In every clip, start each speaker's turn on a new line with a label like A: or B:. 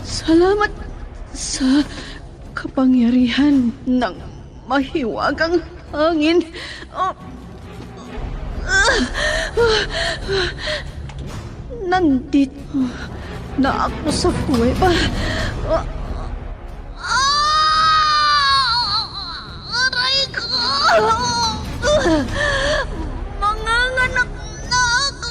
A: Salamat sa kapangyarihan ng mahiwagang hangin. Nandito na ako sa kuweba. Aray ko! Manganganak na ako!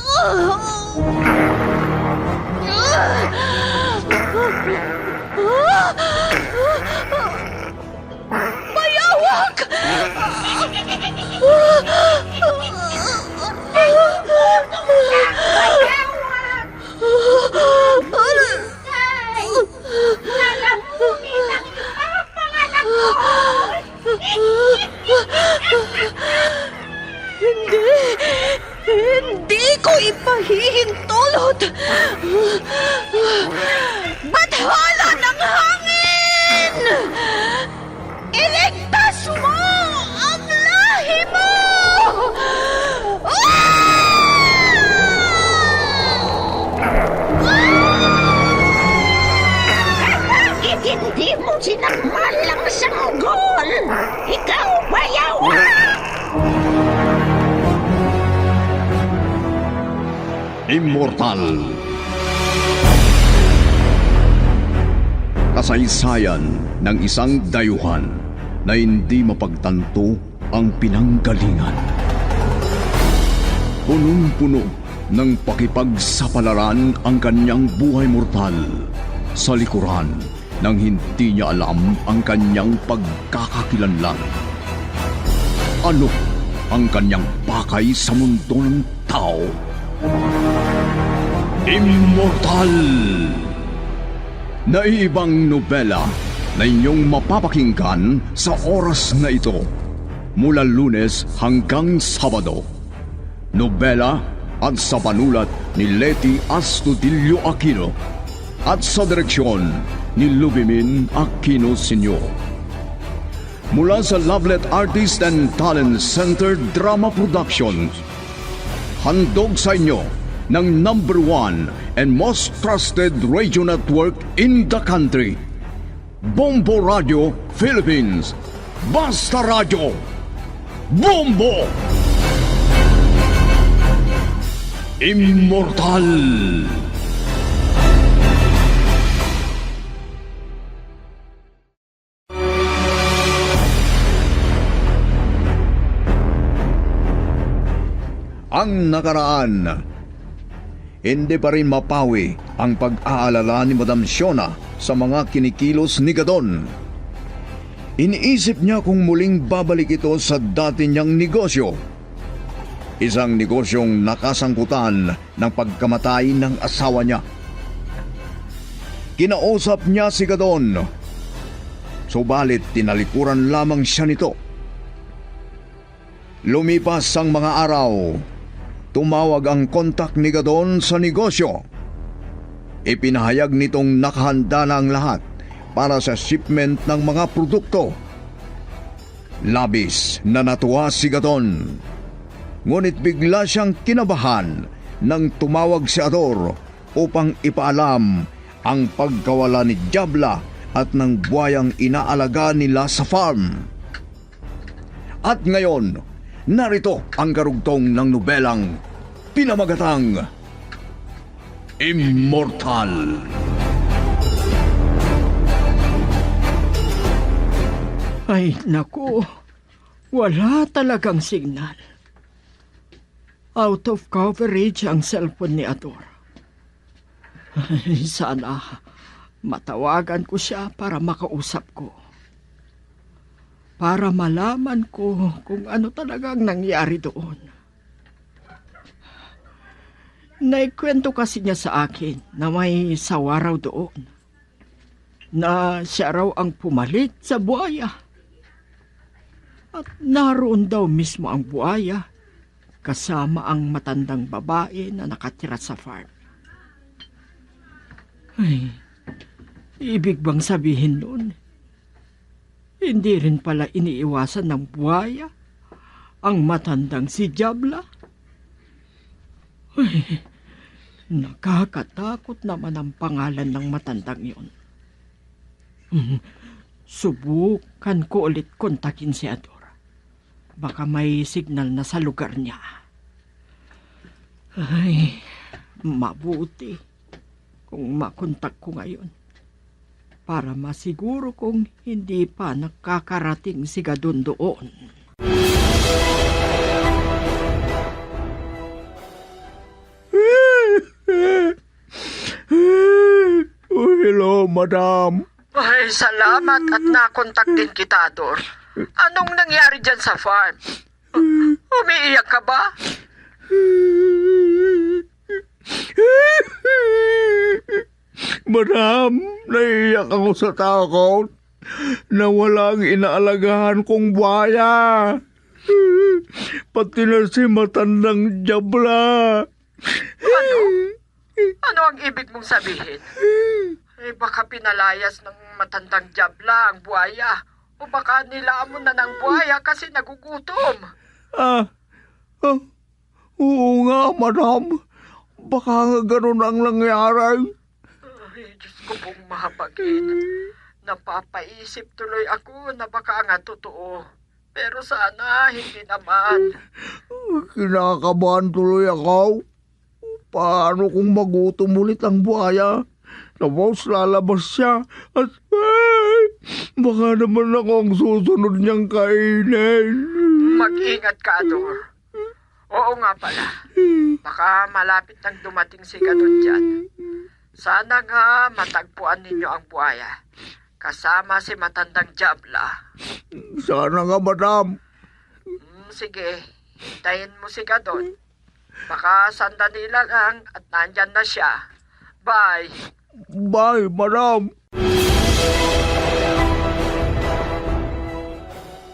A: Bayawak! Hindi ko ipahihintulot. Bathala ng hangin! Iligtas mo ang lahi mo!
B: Bakit hindi mo sinakmal ang sanggol? Ikaw, bayawak!
C: Immortal. Kasaysayan ng isang dayuhan na hindi mapagtanto ang pinanggalingan. Punong-puno ng pakipagsapalaran ang kanyang buhay mortal sa likuran nang hindi niya alam ang kanyang pagkakakilanlan. Ano ang kanyang pakay sa mundo ng tao? Immortal! Naiibang nobela na inyong mapapakinggan sa oras na ito mula Lunes hanggang Sabado. Nobela at sa panulat ni Leti Astudillo Aquino at sa direksyon ni Lubimin Aquino Sr. Mula sa Lovelet Artist and Talent Center Drama Productions, handog sa inyo ng #1 and most trusted radio network in the country, Bombo Radio Philippines. Basta Radio Bombo! Immortal! Ang nakaraan, hindi pa rin mapawi ang pag-aalala ni Madam Shona sa mga kinikilos ni Gadon. Iniisip niya kung muling babalik ito sa dati niyang negosyo. Isang negosyong nakasangkutan ng pagkamatay ng asawa niya. Kinausap niya si Gadon, subalit tinalikuran lamang siya nito. Lumipas ang mga araw, tumawag ang kontak ni Gadon sa negosyo. Ipinahayag nitong nakahanda na ang lahat para sa shipment ng mga produkto. Labis na natuwa si Gadon. Ngunit bigla siyang kinabahan nang tumawag si Ador upang ipaalam ang pagkawala ni Diabla at ng buhayang inaalaga nila sa farm. At ngayon, narito ang karugtong ng nobelang pinamagatang Immortal.
D: Ay, naku. Wala talagang signal. Out of coverage ang cellphone ni Ador. Sana matawagan ko siya para makausap ko. Para malaman ko kung ano talagang nangyari doon. Naikwento kasi niya sa akin na may sawa raw doon. Na siya raw ang pumalit sa buhaya. At naroon daw mismo ang buhaya kasama ang matandang babae na nakatira sa farm. Ay, ibig bang sabihin nun? Hindi rin pala iniiwasan ng buhaya ang matandang si Diabla? Ay, Nakakatakot naman ang pangalan ng matandang yon. Subukan ko ulit kontakin si Ador. Baka may signal na sa lugar niya. Ay, mabuti kung makontak ko ngayon. Para masiguro kong hindi pa nakakarating si Gadon doon.
C: Hello, madam.
D: Ay, salamat at nakontak din kita, Ador. Anong nangyari dyan sa farm? Umiiyak ka ba?
C: Madam, naiiyak ako sa takot na walang inaalagahan kong buhaya. Pati na si matandang Jabla.
D: Ano ang ibig mong sabihin? Baka pinalayas ng matandang Jabla ang buhaya. O baka nilamon na ng buhaya kasi nagugutom.
C: Oo nga, madam. Baka nga ganun ang nangyari.
D: Ay, Diyos ko pong mahabagin. Napapaisip tuloy ako na baka nga totoo. Pero sana hindi naman.
C: Kinakabahan tuloy ako. Paano kung magutom ulit ang buhaya? Tapos lalabas siya at baka naman ako ang susunod niyang kainin.
D: Mag-ingat ka, Ador. Oo nga pala. Baka malapit nang dumating si Gadon dyan. Sana nga matagpuan ninyo ang buhaya. Kasama si matandang Jabla.
C: Sana nga, madam.
D: Sige, hintayin mo si Gadon. Baka sandali lang at nandyan na siya. Bye.
C: Bye, madam.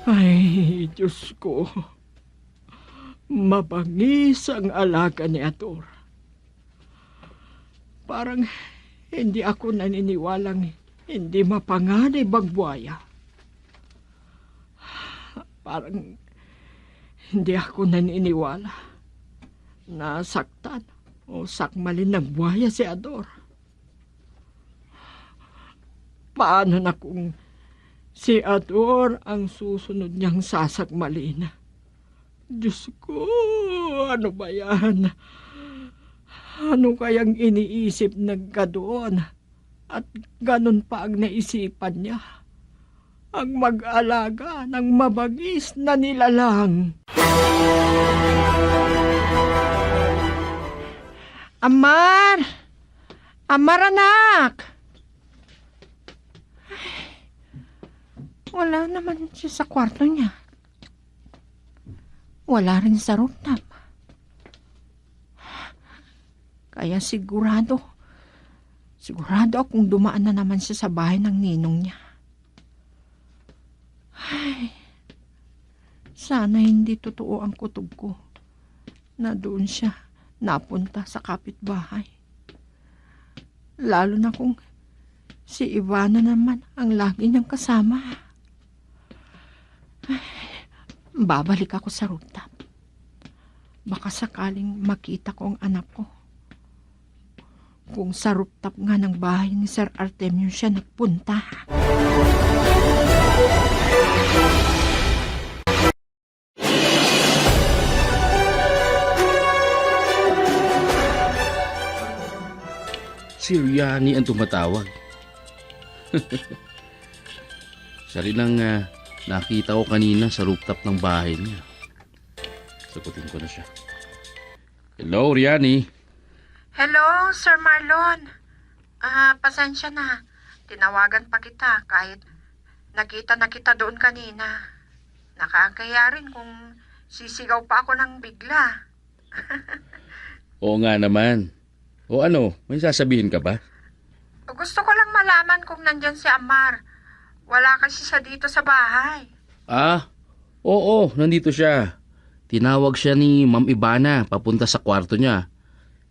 D: Ay, Diyos ko. Mabangis ang alaga ni Ador. Parang hindi ako naniniwalang hindi mapanganib ang buhaya. Parang hindi ako naniniwala na saktan o sakmalin ng buhaya si Ador. Paano na kung si Ador ang susunod niyang sasakmalin? Diyos ko, ano ba yan? Ano kayang iniisip ng Gadon? At ganun pa ang naisipan niya. Ang mag-alaga ng mabagis na nilalang. Amar! Amar, anak! Wala naman siya sa kwarto niya. Wala rin sa rooftop. Kaya sigurado akong dumaan na naman siya sa bahay ng ninong niya. Ay, sana hindi totoo ang kutob ko na doon siya napunta sa kapitbahay. Lalo na kung si Ivana naman ang lagi niyang kasama. Ay, babalik ako sa rooftop. Baka sakaling makita ko ang anak ko. Kung sa rooftop nga ng bahay ni Sir Artemio siya nagpunta.
E: Si Riani ang tumatawag. Siya rin ang nakita ko kanina sa rooftop ng bahay niya. Sagutin ko na siya. Hello, Riani.
F: Hello, Sir Marlon. Pasensya na. Tinawagan pa kita kahit nakita na kita doon kanina. Nakakaya rin kung sisigaw pa ako ng bigla.
E: Oo nga naman. O ano, may sasabihin ka ba?
F: Gusto ko lang malaman kung nandyan si Amar. Wala kasi siya dito sa bahay.
E: Oo, nandito siya. Tinawag siya ni Ma'am Ivana papunta sa kwarto niya.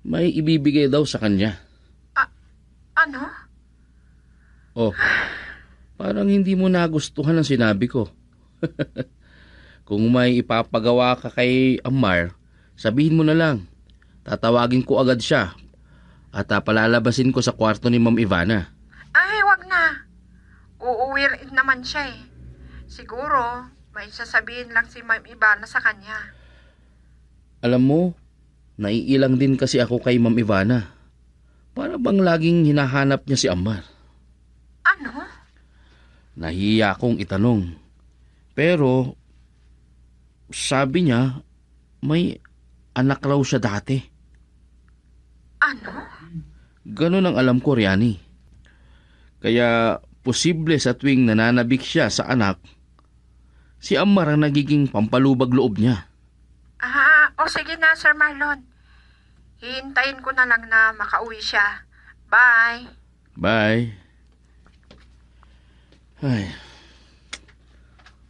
E: May ibibigay daw sa kanya.
F: Ano?
E: Oh, parang hindi mo nagustuhan ang sinabi ko. Kung may ipapagawa ka kay Amar, sabihin mo na lang. Tatawagin ko agad siya At palalabasin ko sa kwarto ni Ma'am Ivana.
F: Ay, wag na. Uuwi rin naman siya eh. Siguro, may sasabihin lang si Ma'am Ivana sa kanya.
E: Alam mo, naiilang din kasi ako kay Ma'am Ivana. Para bang laging hinahanap niya si Amar.
F: Ano?
E: Nahiya akong itanong. Pero, sabi niya, may anak raw siya dati.
F: Ano?
E: Ganun ang alam ko, Riani. Kaya, posible sa tuwing nananabik siya sa anak, si Amar ang nagiging pampalubag loob niya.
F: O sige na, Sir Marlon. Hihintayin ko na lang na makauwi siya. Bye.
E: Bye. Ay,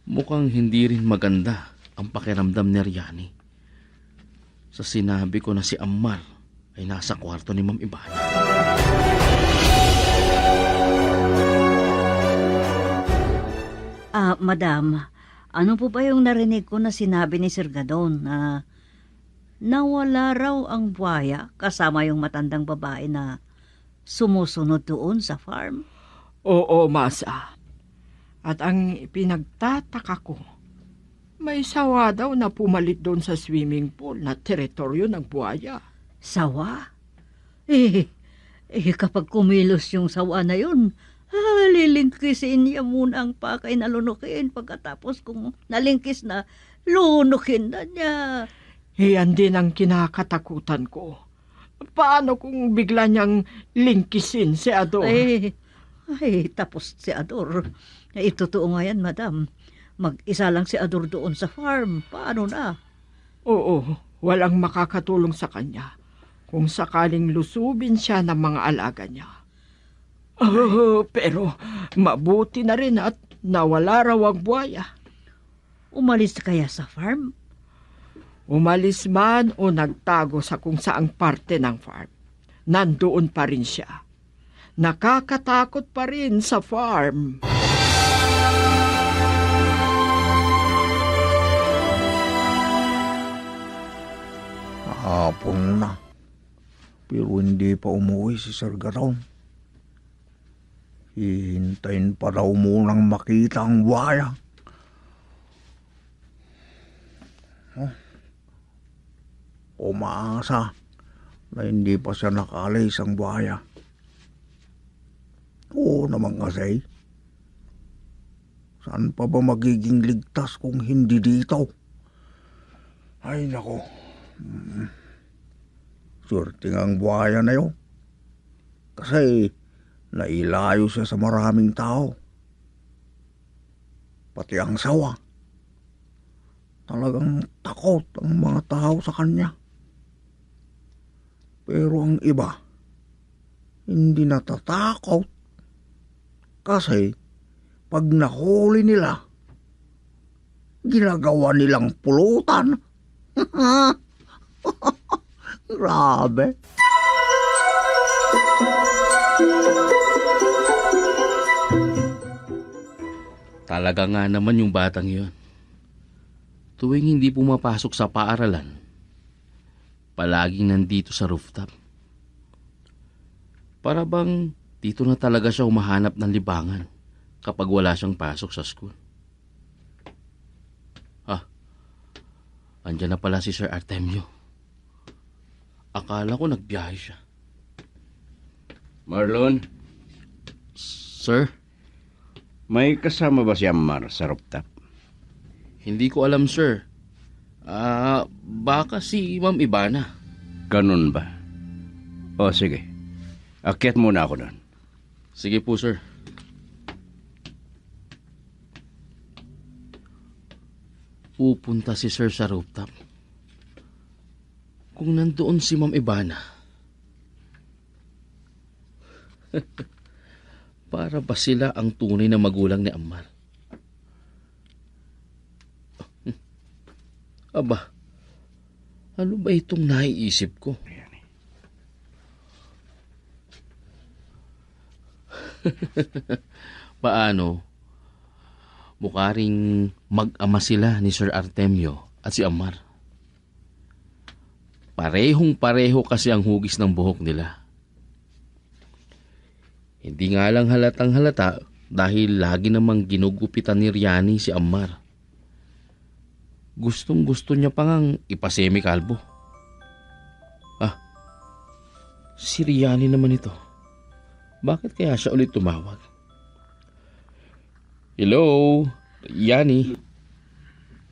E: mukhang hindi rin maganda ang pakiramdam ni Riani. Sa sinabi ko na si Amar ay nasa kwarto ni Ma'am Ivana.
B: Madam, ano po ba yung narinig ko na sinabi ni Sir Gadon na nawala raw ang buhaya kasama yung matandang babae na sumusunod doon sa farm?
D: Oo, Masa. At ang pinagtataka ko, may sawa daw na pumalit doon sa swimming pool na teritoryo ng buhaya.
B: Sawa? Kapag kumilos yung sawa na yun, lilingkisin niya muna ang pakay na lunukin. Pagkatapos kung nalingkis na, lunukin na niya.
D: Yan din ang kinakatakutan ko. Paano kung bigla niyang lingkisin si Ador?
B: Tapos si Ador. Totoo nga yan, madam. Mag-isa lang si Ador doon sa farm. Paano na?
D: Oo, walang makakatulong sa kanya kung sakaling lusubin siya ng mga alaga niya. Pero mabuti na rin at nawala raw ang buhaya.
B: Umalis kaya sa farm?
D: Umalis man o nagtago sa kung saang parte ng farm, nandoon pa rin siya. Nakakatakot pa rin sa farm.
G: Hapon na. Pero hindi pa umuwi si Sir Gadon. Hihintayin pa daw munang makita ang buhaya. Umaasa na hindi pa siya nakalis ang buhaya. Oo naman kasi. Saan pa ba magiging ligtas kung hindi dito? Ay nako. Swerte nga ang buhaya na yun. Kasi nailayo siya sa maraming tao. Pati ang sawa. Talagang takot ang mga tao sa kanya. Pero ang iba, hindi natatakot. Kasi pag nahuli nila, ginagawa nilang pulutan. Grabe.
E: Talaga nga naman yung batang yun. Tuwing hindi pumapasok sa paaralan, palaging nandito sa rooftop. Para bang dito na talaga siya humahanap ng libangan kapag wala siyang pasok sa school. Andyan na pala si Sir Artemio. Akala ko nagbiyahe siya.
H: Marlon,
E: Sir,
H: may kasama ba si Amar sa rooftop?
E: hindi ko alam, sir. Baka si Ma'am Ivana.
H: Ganun ba? O sige, akyat muna ako doon.
E: Sige po, sir. Pupunta si Sir sa rooftop. Kung nandoon si Ma'am Ivana, para ba sila ang tunay na magulang ni Amar? Aba, ano ba itong naiisip ko? Paano? Mukha ring mag-ama sila ni Sir Artemio at si Amar. Parehong-pareho kasi ang hugis ng buhok nila. Hindi nga lang halatang halata dahil lagi namang ginugupitan ni Riani si Ammar. Gustong gusto niya pa ngang ipasemi-kalbo. Si Riani naman ito. Bakit kaya siya ulit tumawag? Hello, Riani.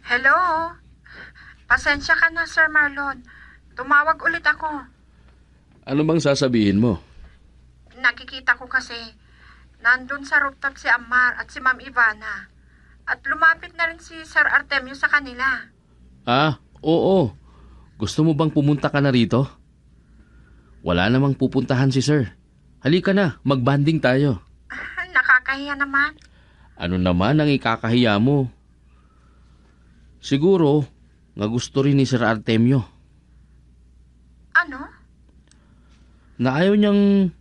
F: Hello? Pasensya ka na, Sir Marlon. Tumawag ulit ako.
E: Ano bang sasabihin mo?
F: Nakikita ko kasi, nandun sa rooftop si Ammar at si Ma'am Ivana. At lumapit na rin si Sir Artemio sa kanila.
E: Oo. Gusto mo bang pumunta ka na rito? Wala namang pupuntahan si Sir. Halika na, magbanding tayo.
F: Nakakahiya naman.
E: Ano naman ang ikakahiya mo? Siguro, nga gusto rin ni Sir Artemio.
F: Ano?
E: Na ayaw niyang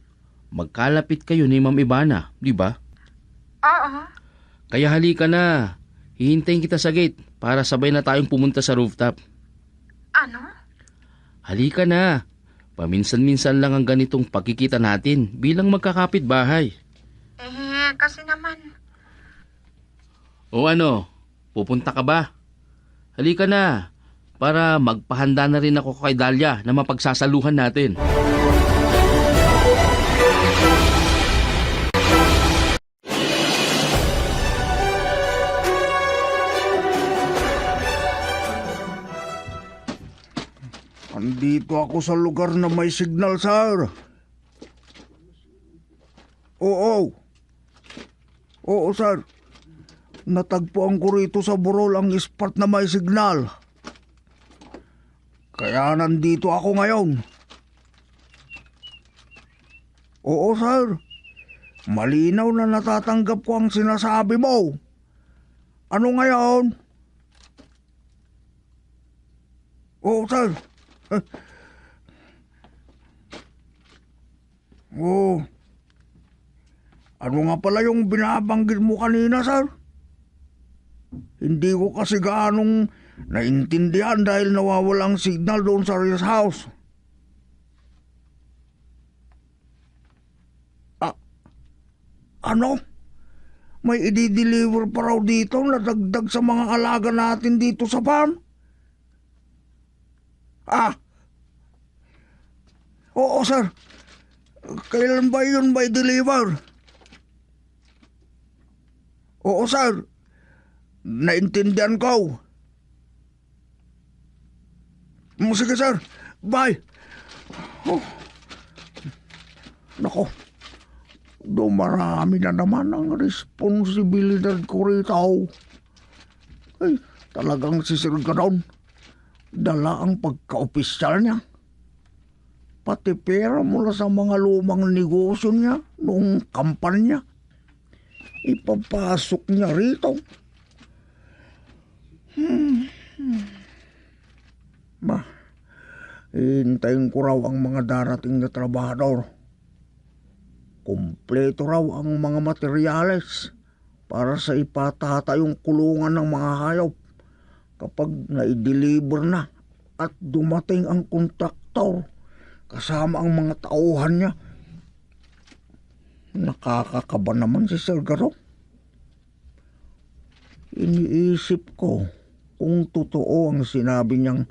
E: magkalapit kayo ni Ma'am Ivana, di ba?
F: Oo.
E: Kaya halika na. Hihintayin kita sa gate para sabay na tayong pumunta sa rooftop.
F: Ano?
E: Halika na. Paminsan-minsan lang ang ganitong pagkikita natin bilang magkakapit bahay.
F: Kasi naman.
E: O ano, pupunta ka ba? Halika na, para magpahanda na rin ako kay Dahlia na mapagsasaluhan natin.
G: Andito ako sa lugar na may signal, sir. Oo, sir. Natagpuan ko rito sa burol ang spot na may signal. Kaya nandito ako ngayon. Oo, sir. Malinaw na natatanggap ko ang sinasabi mo. Ano ngayon? Oo, sir. Oh. Ano nga pala yung binabanggit mo kanina, sir? Hindi ko kasi gaanong naintindihan dahil nawawalang signal doon sa rest house. Ano? May i-deliver pa raw dito na dagdag sa mga alaga natin dito sa farm? Oo, sir. Kailan ba yun may deliver? Oo, sir. Naintindihan ko. Sige, sir. Bye. Nako. Dumarami na naman ang responsibilidad ko rito. Ay, talagang si Sir Gadon. Dala ang pagka-opisyal niya. Pati pera mula sa mga lumang negosyo niya noong kampanya. Ipapasok niya rito. Hintayin ko raw ang mga darating na trabahador. Kumpleto raw ang mga materyales para sa ipatatayong kulungan ng mga hayop kapag na-deliver na at dumating ang kontraktor kasama ang mga tauhan niya. Nakakakaba naman si Sir Garo. Iniisip ko kung totoo ang sinabi niyang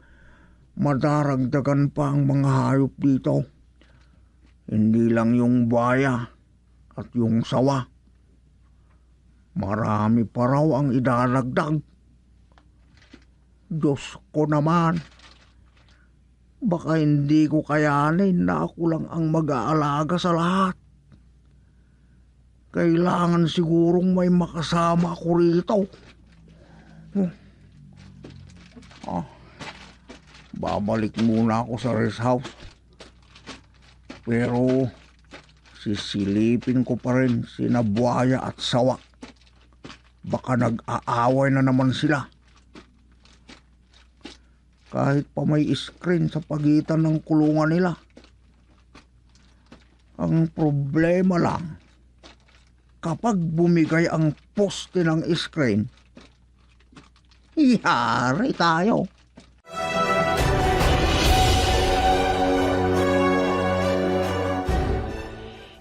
G: madaragdagan pa ang mga hayop dito. Hindi lang yung buhaya at yung sawa. Marami pa raw ang idadagdag. Diyos ko naman. Baka hindi ko kayanin na ako lang ang mag-aalaga sa lahat. Kailangan sigurong may makasama ako rito. Babalik muna ako sa rest house. Pero sisilipin ko pa rin sina buhaya at sawa. Baka nag-aaway na naman sila. Kahit pa may screen sa pagitan ng kulungan nila. Ang problema lang, kapag bumigay ang poste ng screen, ihari tayo.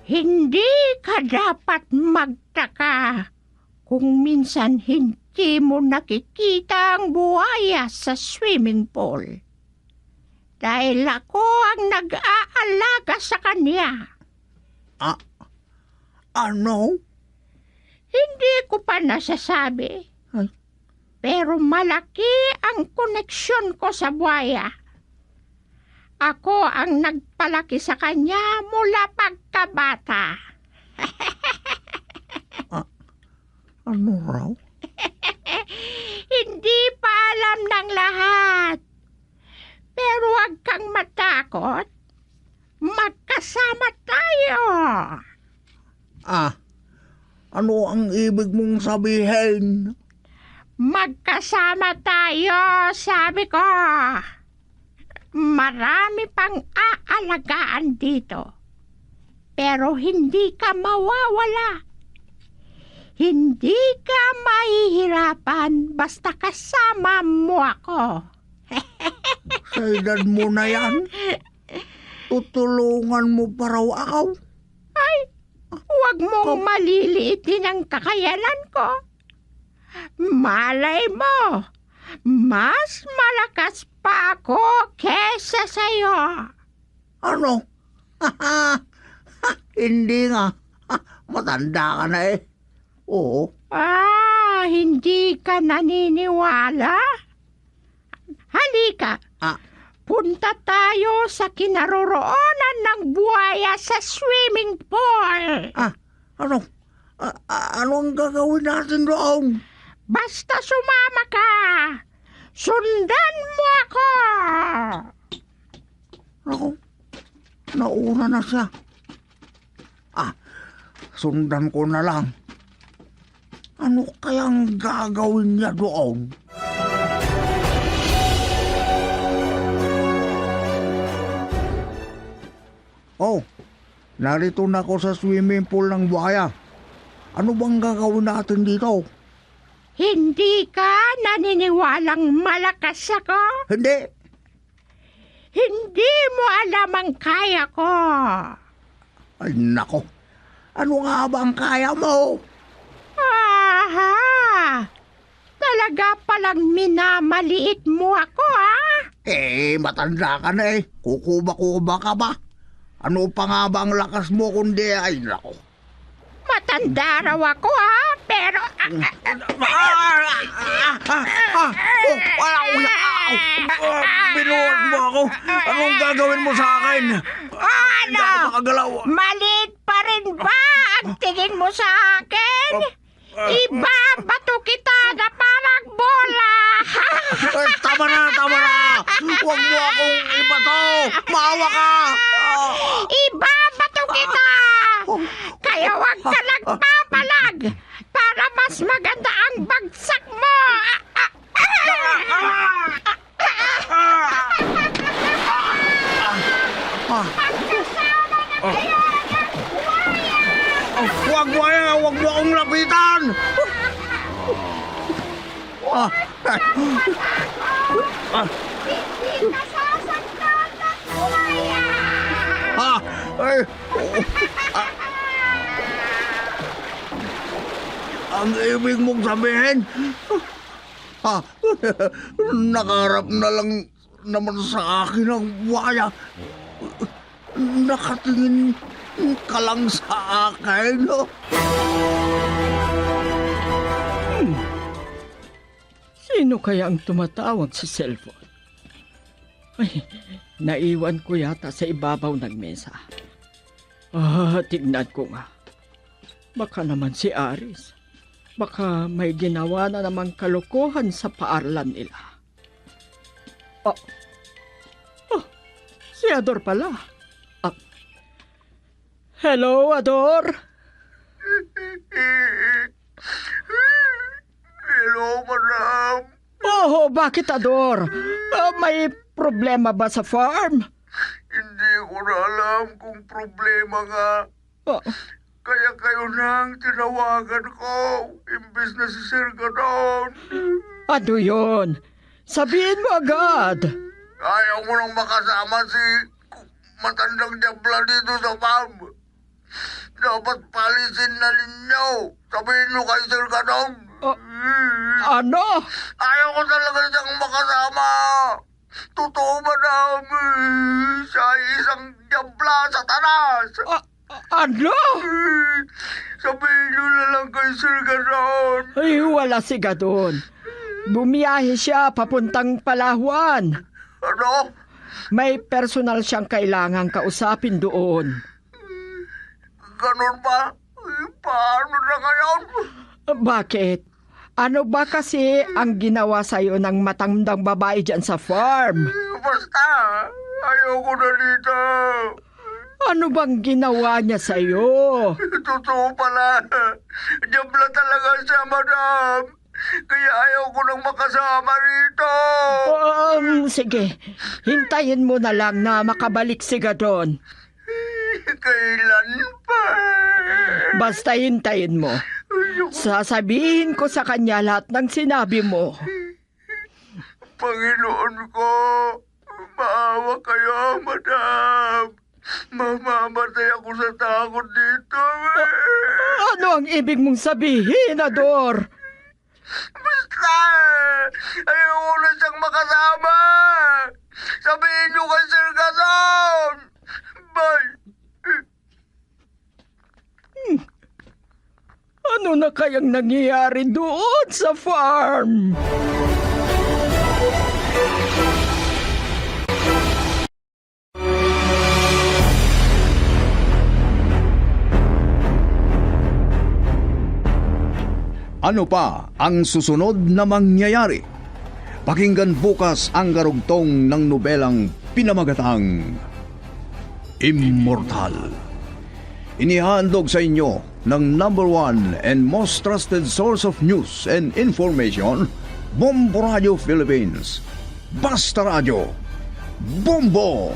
F: Hindi ka dapat magtaka kung minsan hindi mo nakikita ang buhaya sa swimming pool. Dahil ako ang nag-aalaga sa kanya.
G: Ano?
F: Hindi ko pa nasasabi.
G: Ay.
F: Pero malaki ang koneksyon ko sa buhaya. Ako ang nagpalaki sa kanya mula pagkabata.
G: Ano raw?
F: Hindi pa alam ng lahat. Pero huwag kang matakot. Magkasama tayo.
G: Ano ang ibig mong sabihin?
F: Magkasama tayo, sabi ko. Marami pang aalagaan dito. Pero hindi ka mawawala. Hindi ka mahihirapan basta kasama mo ako.
G: Sa edad mo na yan? Tutulungan mo pa raw ako?
F: Ay, huwag mong maliliitin ang kakayanan ko. Malay mo, mas malakas pa ako kesa sa'yo.
G: Ano? Hindi nga. Matanda ka na eh. Oo.
F: Hindi ka naniniwala? Halika. Punta tayo sa kinaroroonan ng buhaya sa swimming pool.
G: Ano? Ano ang gagawin natin doon?
F: Basta sumama ka. Sundan mo ako.
G: Ako, nauna na siya. Sundan ko na lang. Ano kayang gagawin niya doon? Oh, narito na ako sa swimming pool ng buhaya. Ano bang gagawin natin dito?
F: Hindi ka naniniwalang malakas ako?
G: Hindi.
F: Hindi mo alam ang kaya ko.
G: Ay, nako. Ano nga ba ang kaya mo?
F: Aha! Talaga palang minamaliit mo ako, ha?
G: Matanda ka na eh. Kukuba-kuba ka ba? Ano pa nga ba ang lakas mo kundi ay nako?
F: Matanda raw ako, ha? Pero...
G: Binuwag mo ako. Anong gagawin mo sa akin? Hindi ako makagalaw.
F: Maliit pa rin ba ang tingin mo sa akin? Ibabato kita na parang bola.
G: Tama na, tama na. Huwag mo akong ibato. Maawa ka.
F: Ibabato kita. Kaya huwag ka nagpapalag para mas maganda ang bagsak mo.
G: Huwag mo akong lapitan.
F: Hindi ka sasaktan ng buhaya.
G: Ang ibig mong sabihin? Nakaharap na lang naman sa akin ang buhaya. Nakatingin ka lang sa akin.
D: Sino kaya ang tumatawag sa cellphone? Ay, naiwan ko yata sa ibabaw ng mesa. Tignan ko nga. Baka naman si Aris. Baka may ginawa na namang kalokohan sa paaralan nila. Si Ador pala. Hello, Ador?
G: Hello, madam.
D: Oh, bakit, Ador? May problema ba sa farm?
G: Hindi ko na alam kung problema nga. Kaya kayo nang tinawagan ko, imbes na si Sir Gadon.
D: Ano yun? Sabihin mo agad.
G: Ayaw mo nang makasama si matandang diabla dito sa farm.
I: Dapat palisin na ninyo. Sabihin nyo kay Sir Gadon.
D: Ano?
I: Ayaw ko talaga siyang makasama. Totoo ba namin? Siya ay isang diabla sa tanas.
D: Ano?
I: Sabihin nyo na lang kay Sir Gadon.
D: Ay, wala si Gadon. Bumiyahe siya papuntang Palawan.
I: Ano?
D: May personal siyang kailangang kausapin doon.
I: Ganun ba? Paano na ngayon?
D: Bakit? Ano ba kasi ang ginawa sa'yo ng matandang babae dyan sa farm?
I: Basta, ayoko na dito.
D: Ano bang ginawa niya sa'yo?
I: Totoo pala. Diabla talaga siya, madam. Kaya ayaw ko nang makasama rito.
D: Sige, hintayin mo na lang na makabalik si Gadon.
I: Kailan pa?
D: Basta hintayin mo. Sasabihin ko sa kanya lahat ng sinabi mo.
I: Panginoon ko, maawa kayo, madam. Mamamatay ako sa takot dito.
D: Ano ang ibig mong sabihin, Ador?
I: Basta, ayoko na siyang makasama. Sabihin niyo kay Sir Gadon. Bye.
D: Ano na kayang nangyayari doon sa farm?
C: Ano pa ang susunod na mangyayari? Pakinggan bukas ang karugtong ng nobelang pinamagatang Immortal. Inihandog sa inyo ng #1 and most trusted source of news and information, Bombo Radio Philippines. Basta Radio. Bombo!